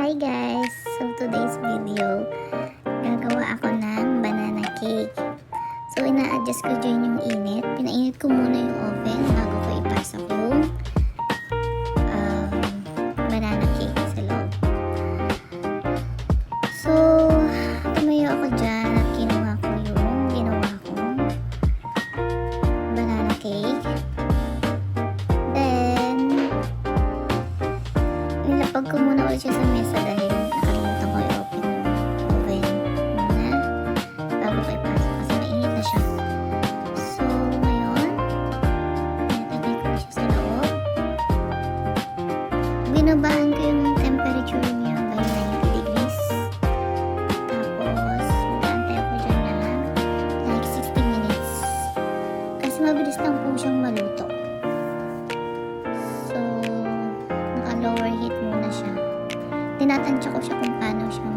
Hi guys! So today's video, gagawa ako ng banana cake. So ina-adjust ko dyan yung init. Pinainit ko muna yung oven bago ko ipasok yung banana cake sa loob. So tumayo ako dyan at kinuha ko yung ginawa kong banana cake. Nilapag ko muna ulit siya sa mesa dahil nakalimutan ko i-open yung oven muna bago ko ipasok kasi mainit na siya. So, ngayon, nilagay ko siya sa loob. Binabahan ko yung temperature niya by 90 degrees. Tapos, nag-aantay ako dyan na like 60 minutes. Kasi mabilis lang po siyang maluto. Lower heat muna siya. Tinatansya ko siya kung paano siya